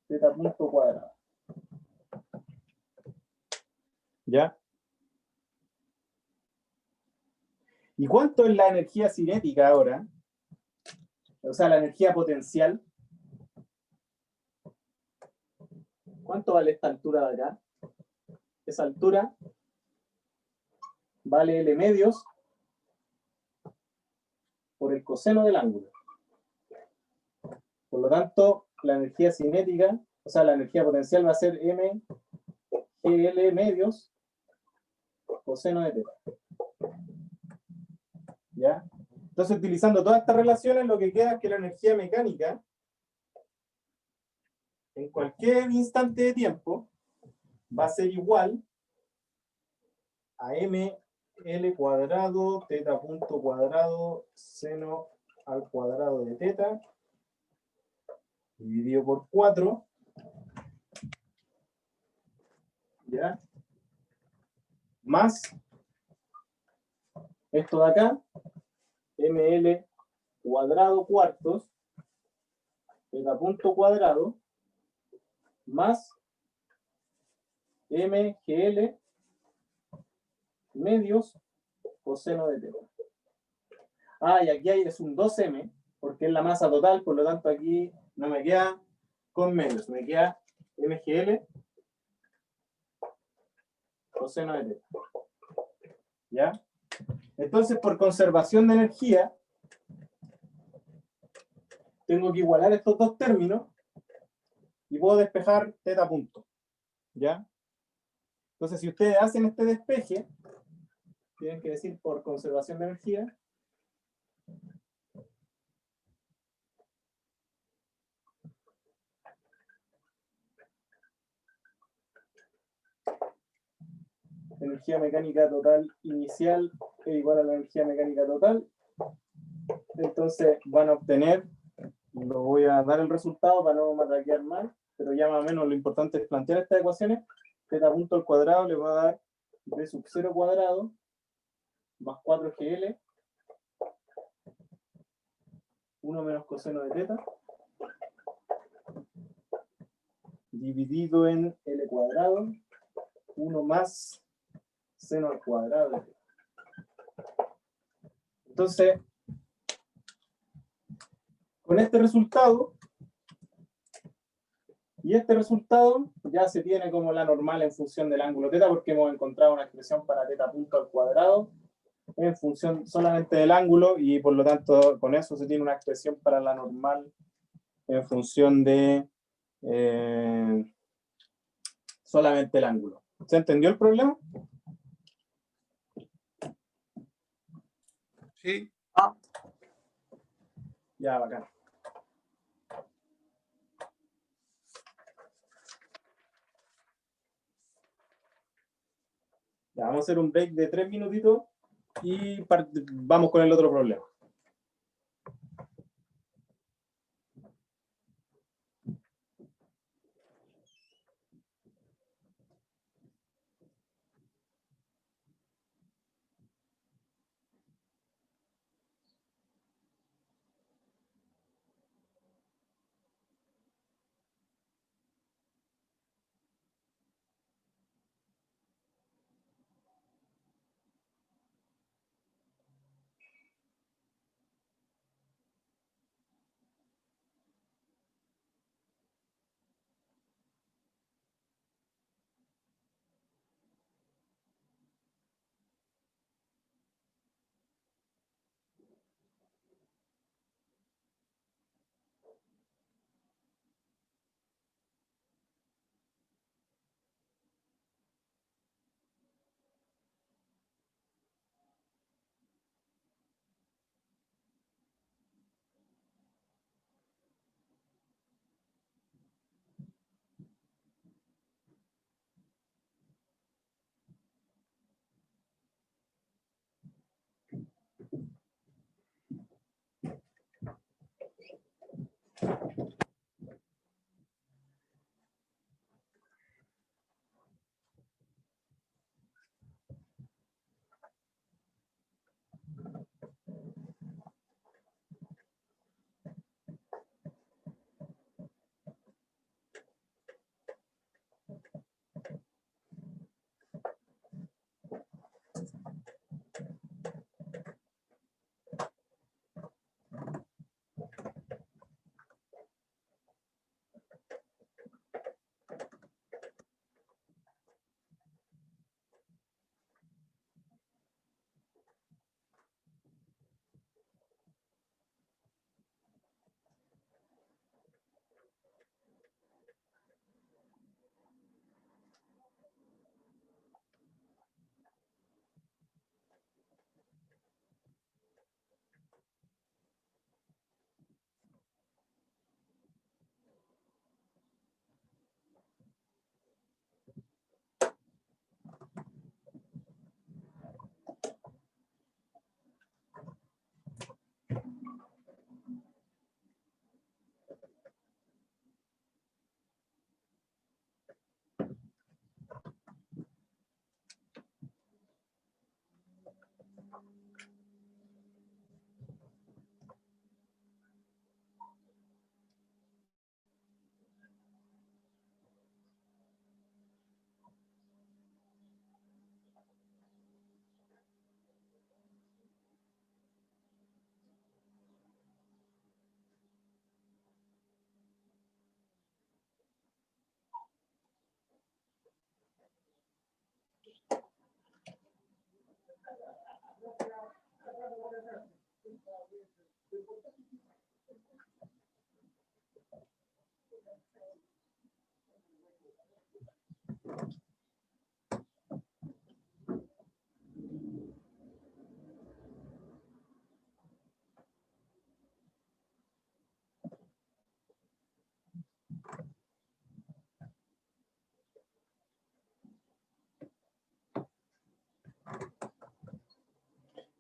teta punto cuadrado. ¿Ya? ¿Y cuánto es la energía cinética ahora? O sea, la energía potencial. ¿Cuánto vale esta altura de acá? Esa altura vale L medios por el coseno del ángulo. Por lo tanto, la energía cinética, o sea, la energía potencial va a ser M GL medios coseno de teta. ¿Ya? Entonces, utilizando todas estas relaciones, lo que queda es que la energía mecánica, en cualquier instante de tiempo, va a ser igual a ml cuadrado teta punto cuadrado seno al cuadrado de teta dividido por 4, ¿ya? Más esto de acá, ml cuadrado cuartos teta punto cuadrado más mgl medios coseno de teta. Ah, y aquí es un 2m, porque es la masa total, por lo tanto aquí no me queda con medios, me queda mgl coseno de teta. ¿Ya? Entonces, por conservación de energía, tengo que igualar estos dos términos y puedo despejar teta punto. ¿Ya? Entonces, si ustedes hacen este despeje, tienen que decir por conservación de energía, energía mecánica total inicial es igual a la energía mecánica total. Entonces van a obtener, lo voy a dar el resultado para no matraquear mal, pero ya más o menos lo importante es plantear estas ecuaciones. Teta punto al cuadrado le va a dar b sub 0 cuadrado más 4gl 1 menos coseno de teta dividido en L cuadrado 1 más seno al cuadrado de θ. Entonces, con este resultado, y este resultado ya se tiene como la normal en función del ángulo θ, porque hemos encontrado una expresión para θ punto al cuadrado en función solamente del ángulo, y por lo tanto con eso se tiene una expresión para la normal en función de solamente el ángulo. ¿Se entendió el problema? Sí. Ya, bacán. Ya, vamos a hacer un break de 3 minutitos y vamos con el otro problema.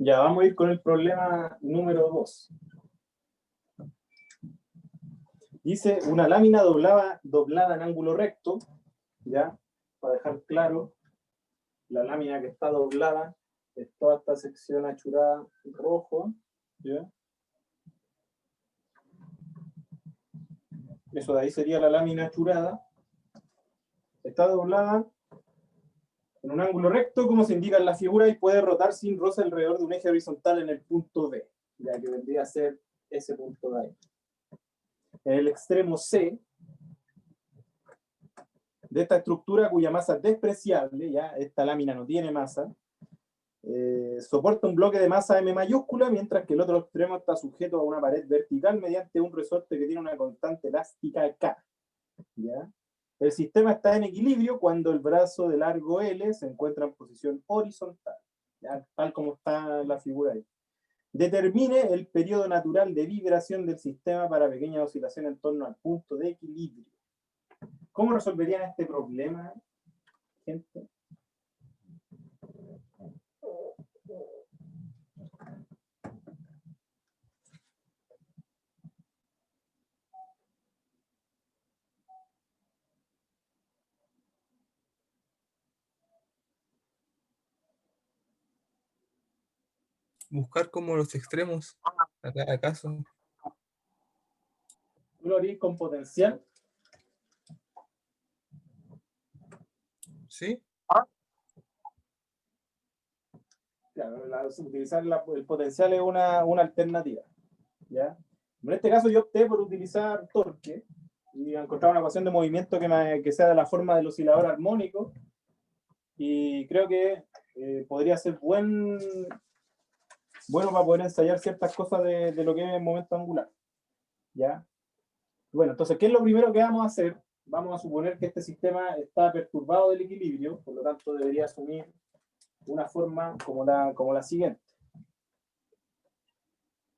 Ya, vamos a ir con el problema número 2. Dice una lámina doblada en ángulo recto, ya, para dejar claro, la lámina que está doblada es toda esta sección achurada rojo, ¿ya? Eso de ahí sería la lámina achurada. Está doblada en un ángulo recto, como se indica en la figura, y puede rotar sin roce alrededor de un eje horizontal en el punto B, ya que vendría a ser ese punto de ahí. En el extremo C de esta estructura, cuya masa es despreciable, ya esta lámina no tiene masa, soporta un bloque de masa M mayúscula, mientras que el otro extremo está sujeto a una pared vertical mediante un resorte que tiene una constante elástica K. ¿Ya? El sistema está en equilibrio cuando el brazo de largo L se encuentra en posición horizontal, ¿ya? Tal como está en la figura ahí. Determine el periodo natural de vibración del sistema para pequeñas oscilaciones en torno al punto de equilibrio. ¿Cómo resolverían este problema, gente? Buscar como los extremos a cada caso. ¿Tú lo harías con potencial? ¿Sí? Claro, utilizar el potencial es una alternativa. ¿Ya? En este caso yo opté por utilizar torque y encontrar una ecuación de movimiento que sea de la forma del oscilador armónico, y creo que podría ser bueno para poder ensayar ciertas cosas de lo que es el momento angular. ¿Ya? Bueno, entonces, ¿qué es lo primero que vamos a hacer? Vamos a suponer que este sistema está perturbado del equilibrio, por lo tanto debería asumir una forma como la siguiente.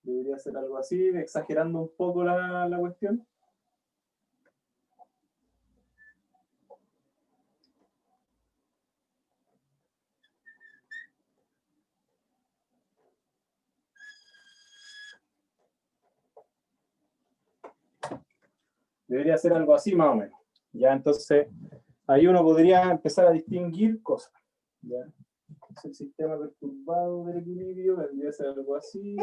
Debería ser algo así, exagerando un poco la cuestión. Debería ser algo así más o menos. Ya, entonces, ahí uno podría empezar a distinguir cosas. ¿Ya? Es el sistema perturbado del equilibrio, vendría a ser algo así.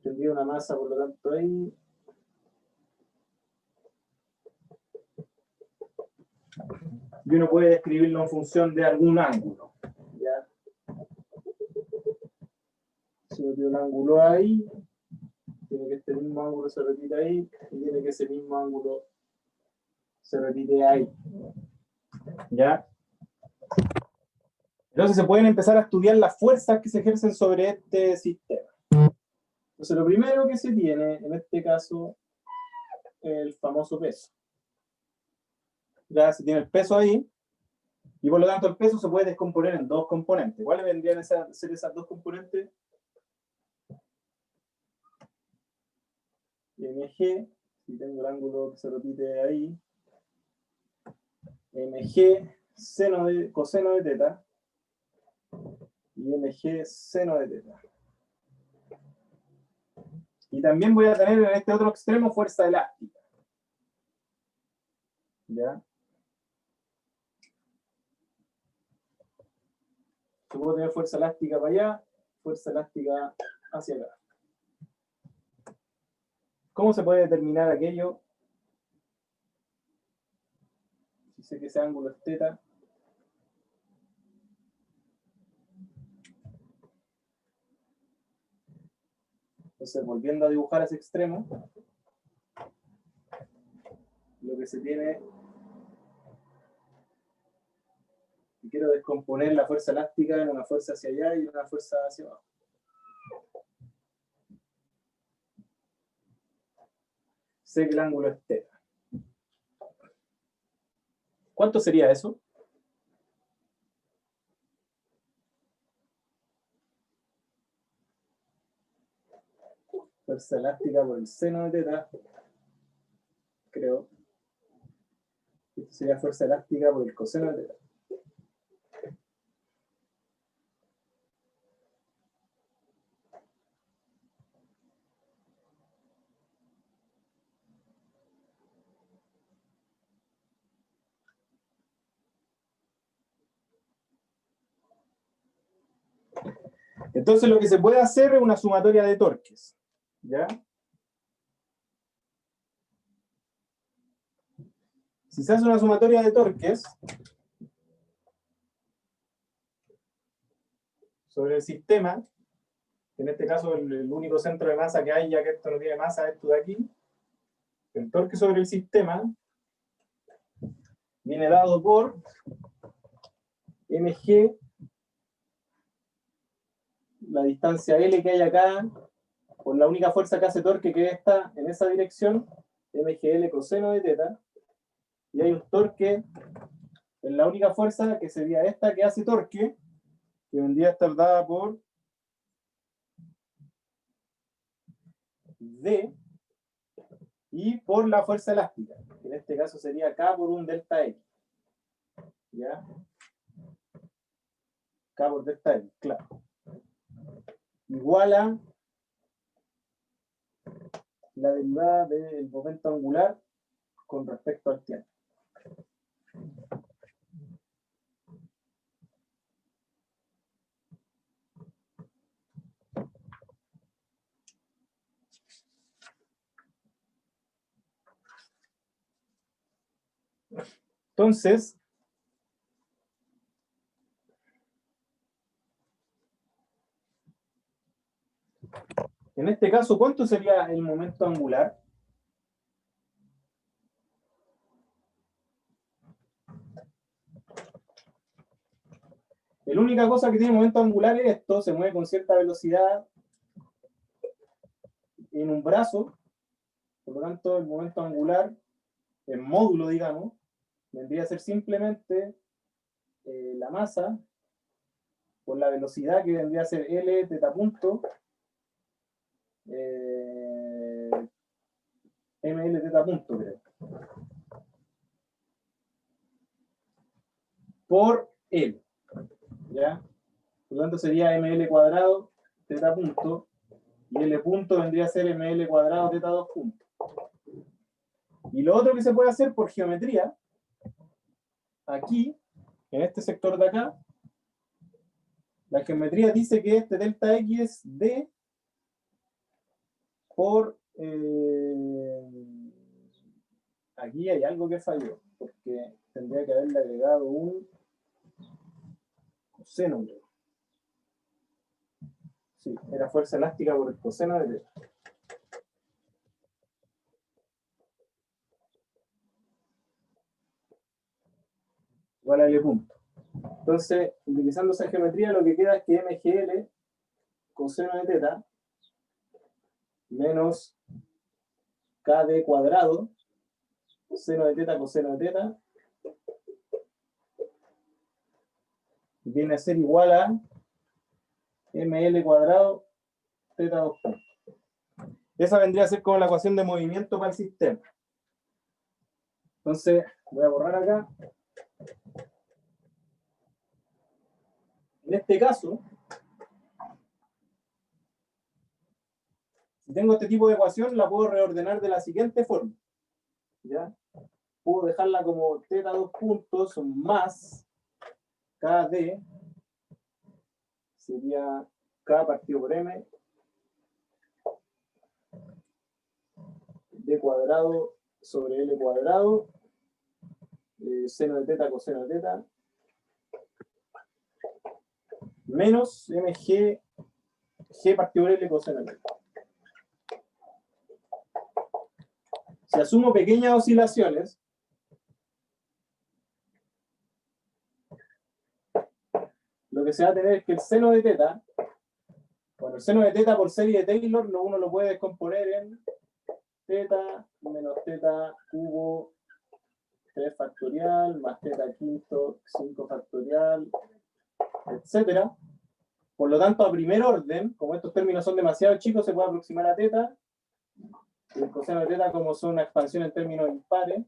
Tendría una masa, por lo tanto, ahí. Y uno puede describirlo en función de algún ángulo. ¿Ya? Si uno tiene un ángulo ahí, tiene que este mismo ángulo se repite ahí, y tiene que ese mismo ángulo se repite ahí. ¿Ya? Entonces se pueden empezar a estudiar las fuerzas que se ejercen sobre este sistema. Entonces lo primero que se tiene, en este caso, es el famoso peso. Ya se tiene el peso ahí, y por lo tanto el peso se puede descomponer en dos componentes. ¿Cuáles vendrían a ser esas dos componentes? Mg, si tengo el ángulo que se repite ahí, mg coseno de teta, y mg seno de teta. Y también voy a tener en este otro extremo fuerza elástica. ¿Ya? Yo puedo tener fuerza elástica para allá, fuerza elástica hacia acá. ¿Cómo se puede determinar aquello? Si sé que ese ángulo es teta. Entonces, volviendo a dibujar ese extremo, lo que se tiene, y quiero descomponer la fuerza elástica en una fuerza hacia allá y una fuerza hacia abajo. Sé que el ángulo es teta. ¿Cuánto sería eso? Fuerza elástica por el seno de teta, creo. Esto sería fuerza elástica por el coseno de teta. Entonces lo que se puede hacer es una sumatoria de torques. ¿Ya? Si se hace una sumatoria de torques sobre el sistema, en este caso el único centro de masa que hay, ya que esto no tiene masa, esto de aquí, el torque sobre el sistema viene dado por mg, la distancia L que hay acá, por la única fuerza que hace torque que está en esa dirección, mgl coseno de teta, y hay un torque en la única fuerza que sería esta que hace torque, que vendría a estar dada por D, y por la fuerza elástica, que en este caso sería K por un delta X. ¿Ya? K por delta X, claro. Igual a la derivada del momento angular con respecto al tiempo. Entonces, en este caso, ¿cuánto sería el momento angular? La única cosa que tiene momento angular es esto, se mueve con cierta velocidad en un brazo, por lo tanto el momento angular, en módulo, digamos, vendría a ser simplemente la masa por la velocidad que vendría a ser L teta punto ml teta punto, creo, por L, ¿ya? Por lo tanto sería ml cuadrado teta punto, y L punto vendría a ser ml cuadrado teta 2 punto. Y lo otro que se puede hacer por geometría, aquí, en este sector de acá, la geometría dice que este delta X es D por... aquí hay algo que falló, porque tendría que haberle agregado un coseno. Sí, era fuerza elástica por el coseno de teta. Igual a L punto. Entonces, utilizando esa geometría, lo que queda es que mgl coseno de teta menos kd cuadrado seno de teta coseno de teta viene a ser igual a ml cuadrado teta 2 puntos. Esa vendría a ser como la ecuación de movimiento para el sistema. Entonces, voy a borrar acá. En este caso, si tengo este tipo de ecuación, la puedo reordenar de la siguiente forma. ¿Ya? Puedo dejarla como teta 2 puntos más kd, sería k partido por m, d cuadrado sobre l cuadrado, seno de teta coseno de teta, menos mg g partido por l coseno de teta. Si asumo pequeñas oscilaciones, lo que se va a tener es que el seno de teta, bueno, el seno de teta por serie de Taylor, uno lo puede descomponer en teta menos teta cubo 3 factorial más teta quinto 5 factorial, etcétera. Por lo tanto, a primer orden, como estos términos son demasiado chicos, se puede aproximar a teta. El coseno de teta, como son una expansión en términos impares,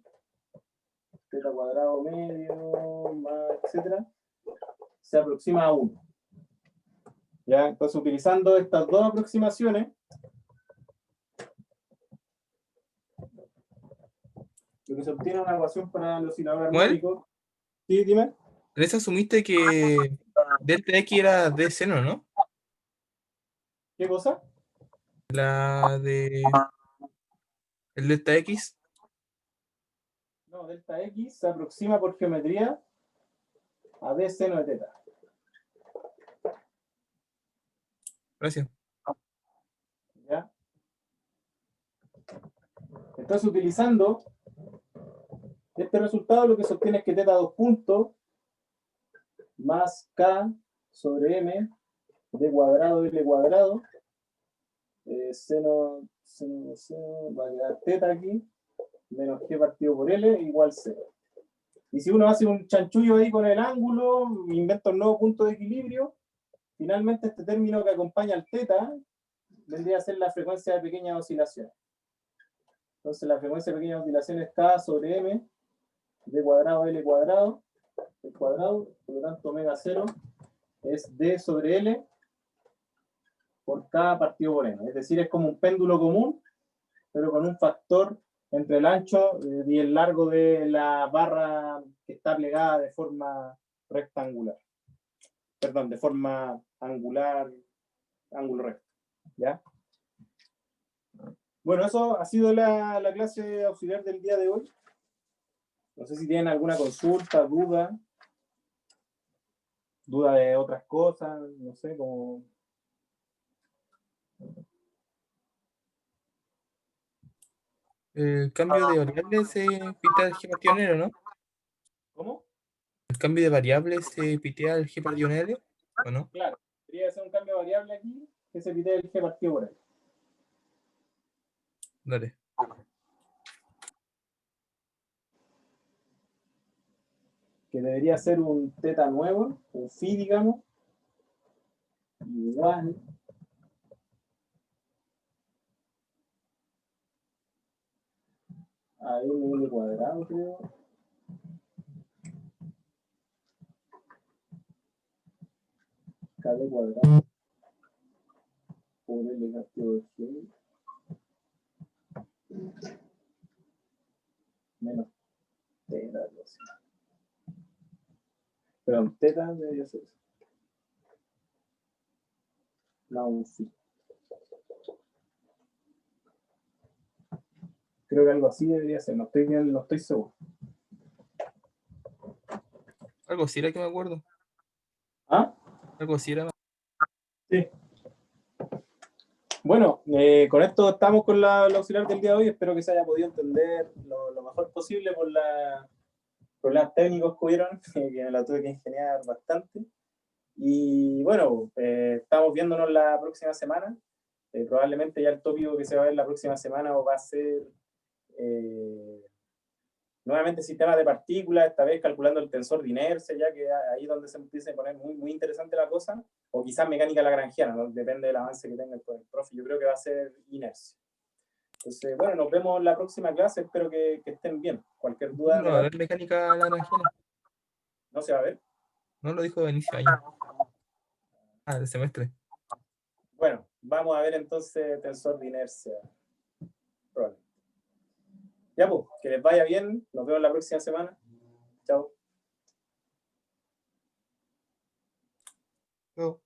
teta cuadrado medio, más, etcétera, se aproxima a 1. ¿Ya? Entonces, utilizando estas dos aproximaciones, lo que se obtiene es una ecuación para el oscilador armónico. Sí, dime. En esa asumiste que delta X era de seno, ¿no? ¿Qué cosa? La de el delta X. No, delta X se aproxima por geometría a D seno de teta. Gracias. ¿Ya? Entonces, utilizando este resultado, lo que se obtiene es que teta 2 puntos más K sobre M D cuadrado L cuadrado seno va a quedar teta aquí menos G partido por L igual 0. Y si uno hace un chanchullo ahí con el ángulo, inventa un nuevo punto de equilibrio, finalmente este término que acompaña al teta vendría a ser la frecuencia de pequeñas oscilaciones. Entonces la frecuencia de pequeñas oscilaciones es K sobre M D cuadrado L cuadrado, el cuadrado, por lo tanto omega 0 es D sobre L por K partido por M. Es decir, es como un péndulo común, pero con un factor entre el ancho y el largo de la barra que está plegada de forma rectangular. Perdón, de forma angular, ángulo recto. ¿Ya? Bueno, eso ha sido la clase auxiliar del día de hoy. No sé si tienen alguna consulta, duda de otras cosas, no sé, como... El cambio de variables se pitea el G partido en L, ¿no? ¿Cómo? El cambio de variables se pitea el G partido en L, ¿o no? Claro, quería hacer un cambio de variable aquí que se pide el G partido por ahí. Dale. Que debería ser un teta nuevo, un phi, digamos, igual a m cuadrado, creo. KD cuadrado por L partido de G menos teta, algo así. Perdón, teta debería ser eso. No, un phi. Creo que algo así debería ser, no estoy seguro. Algo así era que me acuerdo. ¿Ah? Algo así era. Sí. Bueno, con esto estamos con la auxiliar del día de hoy. Espero que se haya podido entender lo mejor posible por los problemas técnicos que hubieron, que me la tuve que ingeniar bastante. Y bueno, estamos viéndonos la próxima semana. Probablemente ya el tópico que se va a ver la próxima semana va a ser nuevamente sistemas de partículas, esta vez calculando el tensor de inercia, ya que ahí es donde se empieza a poner muy, muy interesante la cosa, o quizás mecánica lagrangiana, ¿no? Depende del avance que tenga el profe. Yo creo que va a ser inercia. Entonces, bueno, nos vemos en la próxima clase. Espero que estén bien. Cualquier duda, No, a ver, mecánica lagrangiana. no se va a ver. No lo dijo de inicio de año. Ah, de semestre. Bueno, vamos a ver entonces tensor de inercia. Probablemente. Ya, pues, que les vaya bien. Nos vemos la próxima semana. Chao. Chao.